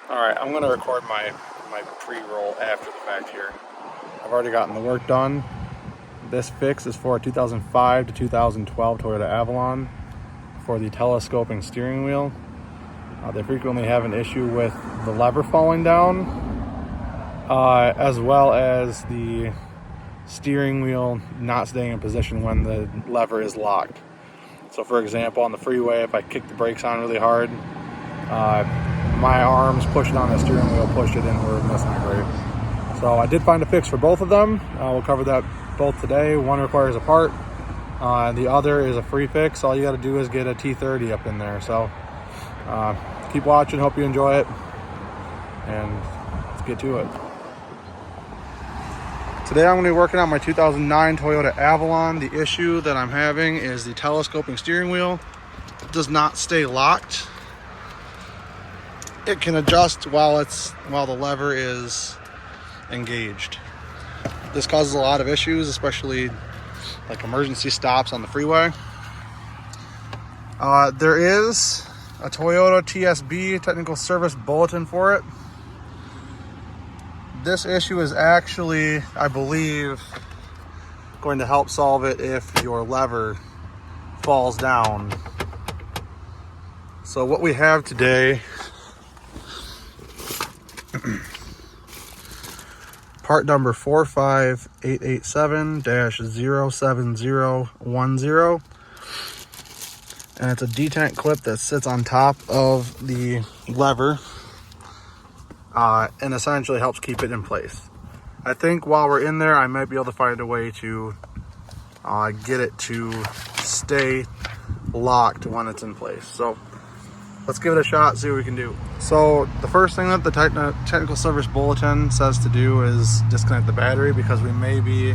Alright, I'm going to record my pre-roll after the fact here. I've already gotten the work done. This fix is for a 2005 to 2012 Toyota Avalon for the telescoping steering wheel. They frequently have an issue with the lever falling down, as well as the steering wheel not staying in position when the lever is locked. So for example, on the freeway, if I kick the brakes on really hard, my arms pushing on the steering wheel pushed it inward, and that's not great. So I did find a fix for both of them. We'll cover that both today. One requires a part, the other is a free fix. All you got to do is get a T30 up in there. So keep watching, hope you enjoy it, and let's get to it. Today I'm going to be working on my 2009 Toyota Avalon. The issue that I'm having is the telescoping steering wheel does not stay locked. It can adjust while the lever is engaged. This causes a lot of issues, especially like emergency stops on the freeway. There is a Toyota TSB technical service bulletin for it. This issue is actually, I believe, going to help solve it if your lever falls down. So what we have today, part number 45887-07010, and it's a detent clip that sits on top of the lever and essentially helps keep it in place. I think while we're in there, I might be able to find a way to get it to stay locked when it's in place. So let's give it a shot, see what we can do. So the first thing that the technical service bulletin says to do is disconnect the battery, because we may be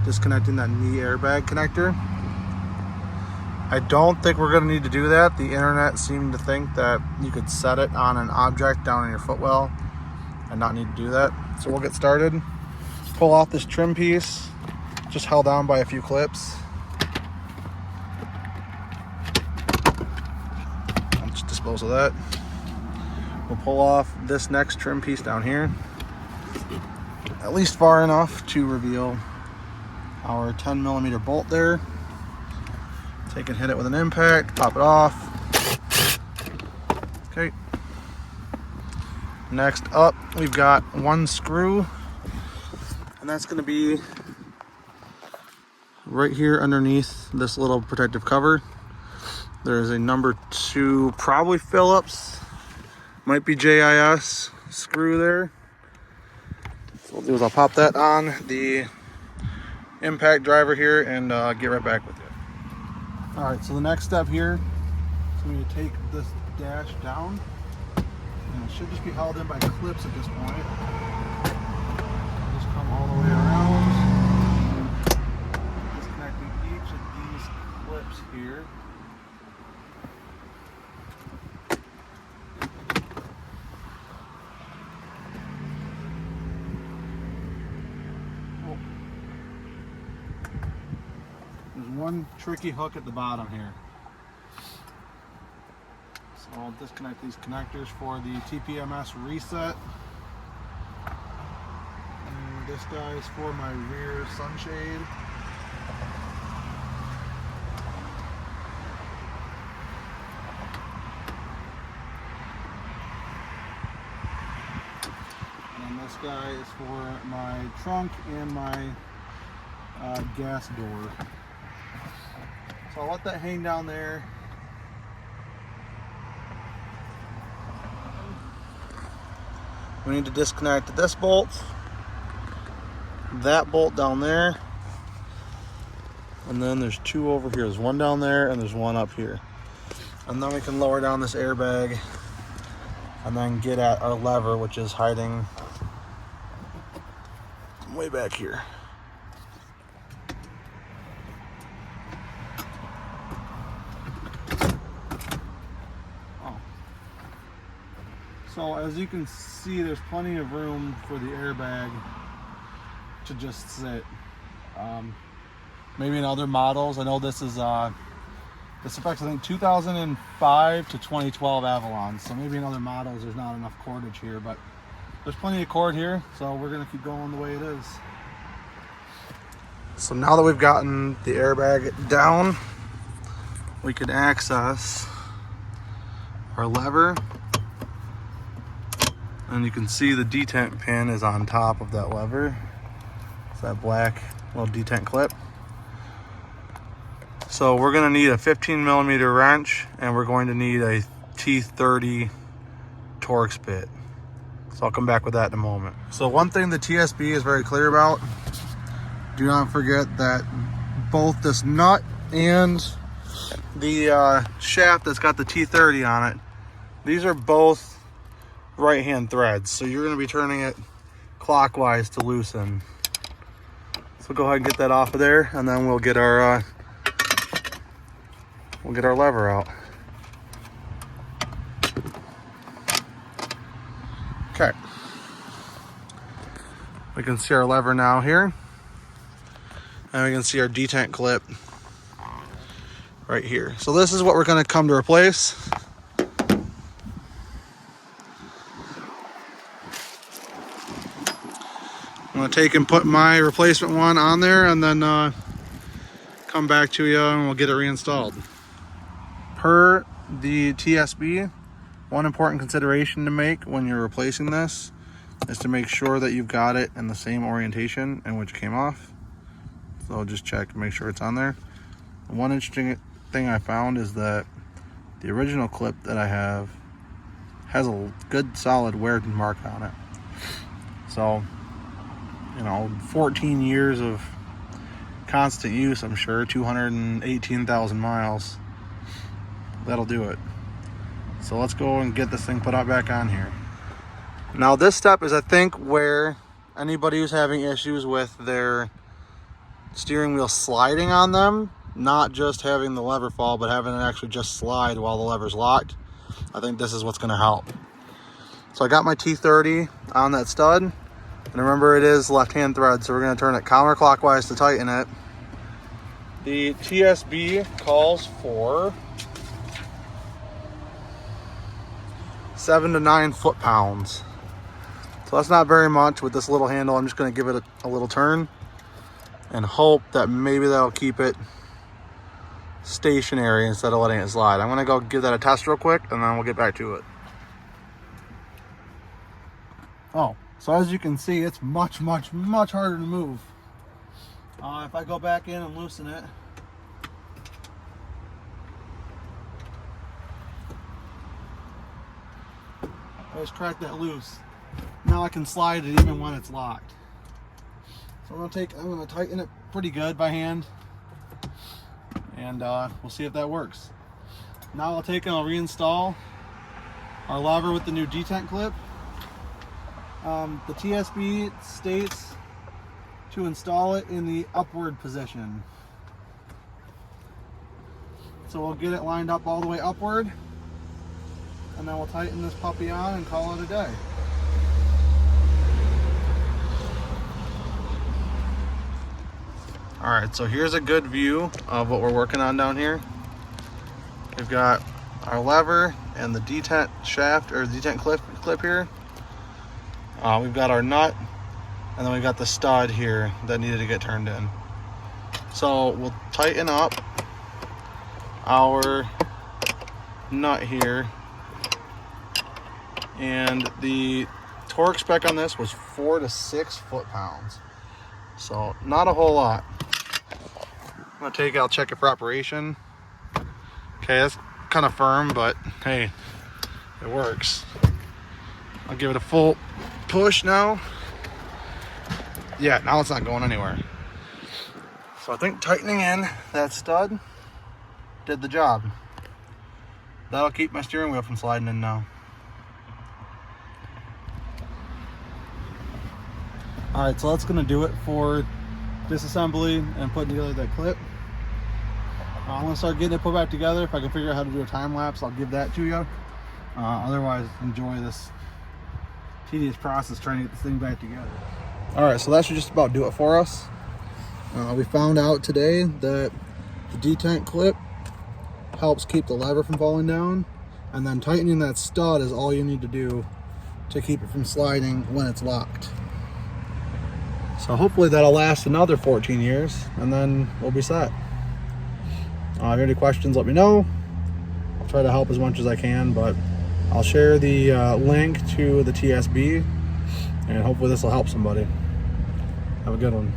disconnecting that knee airbag connector. I don't think we're going to need to do that. The internet seemed to think that you could set it on an object down in your footwell and not need to do that. So we'll get started. Pull off this trim piece, just held down by a few clips. Let's dispose of that. We'll pull off this next trim piece down here, at least far enough to reveal our 10mm bolt there. Take and hit it with an impact, pop it off. Okay. Next up, we've got one screw, and that's going to be right here underneath this little protective cover. There's a number 2, probably Phillips, might be JIS screw there. So what I'll do is I'll pop that on the impact driver here and get right back with you. Alright, so the next step here is going to take this dash down, and it should just be held in by clips at this point. Just come all the way around, disconnecting each of these clips here. One tricky hook at the bottom here. So I'll disconnect these connectors for the TPMS reset. And this guy is for my rear sunshade. And this guy is for my trunk and my gas door. So I'll let that hang down there. We need to disconnect this bolt, that bolt down there, and then there's 2 over here. There's one down there and there's one up here. And then we can lower down this airbag and then get at our lever, which is hiding way back here. So as you can see, there's plenty of room for the airbag to just sit. Maybe in other models, I know this is This affects, I think, 2005 to 2012 Avalons. So maybe in other models there's not enough cordage here, but there's plenty of cord here, so we're gonna keep going the way it is. So now that we've gotten the airbag down, we can access our lever, and you can see the detent pin is on top of that lever. It's that black little detent clip. So we're gonna need a 15mm wrench, and we're going to need a T30 Torx bit. So I'll come back with that in a moment. So one thing the TSB is very clear about, do not forget that both this nut and the shaft that's got the T30 on it, these are both right-hand threads. So you're gonna be turning it clockwise to loosen. So go ahead and get that off of there, and then we'll get our lever out. Okay. We can see our lever now here. And we can see our detent clip right here. So this is what we're going to come to replace. I'm going to take and put my replacement one on there, and then come back to you and we'll get it reinstalled. Per the TSB, one important consideration to make when you're replacing this is to make sure that you've got it in the same orientation in which it came off. So just check to make sure it's on there. One interesting thing I found is that the original clip that I have has a good solid wear mark on it. So, you know, 14 years of constant use, I'm sure, 218,000 miles. That'll do it. So let's go and get this thing put back on here. Now this step is, I think, where anybody who's having issues with their steering wheel sliding on them, not just having the lever fall, but having it actually just slide while the lever's locked, I think this is what's going to help. So I got my T30 on that stud, and remember it is left-hand thread, so we're going to turn it counterclockwise to tighten it. The TSB calls for 7 to 9 foot-pounds. So that's not very much with this little handle. I'm just going to give it a little turn and hope that maybe that'll keep it stationary instead of letting it slide. I'm going to go give that a test real quick, and then we'll get back to it. Oh, so as you can see, it's much harder to move. If I go back in and loosen it, I just crack that loose. Now I can slide it even when it's locked. So I'm gonna tighten it pretty good by hand, and we'll see if that works. Now I'll take and I'll reinstall our lever with the new detent clip. The TSB states to install it in the upward position. So we'll get it lined up all the way upward, and then we'll tighten this puppy on and call it a day. All right, so here's a good view of what we're working on down here. We've got our lever and the detent shaft, or detent clip here. We've got our nut, and then we've got the stud here that needed to get turned in. So we'll tighten up our nut here. And the torque spec on this was 4 to 6 foot-pounds. So not a whole lot. I'll check it for operation. Okay, that's kind of firm, but hey, it works. I'll give it a full push now. Yeah, now it's not going anywhere. So I think tightening in that stud did the job. That'll keep my steering wheel from sliding in now. All right, so that's gonna do it for disassembly and putting together that clip. I'm gonna start getting it put back together. If I can figure out how to do a time lapse, I'll give that to you. Otherwise, enjoy this tedious process trying to get this thing back together. All right, so that should just about do it for us. We found out today that the detent clip helps keep the lever from falling down, and then tightening that stud is all you need to do to keep it from sliding when it's locked. So hopefully that'll last another 14 years, and then we'll be set. If you have any questions, let me know. I'll try to help as much as I can, but I'll share the link to the TSB, and hopefully this will help somebody. Have a good one.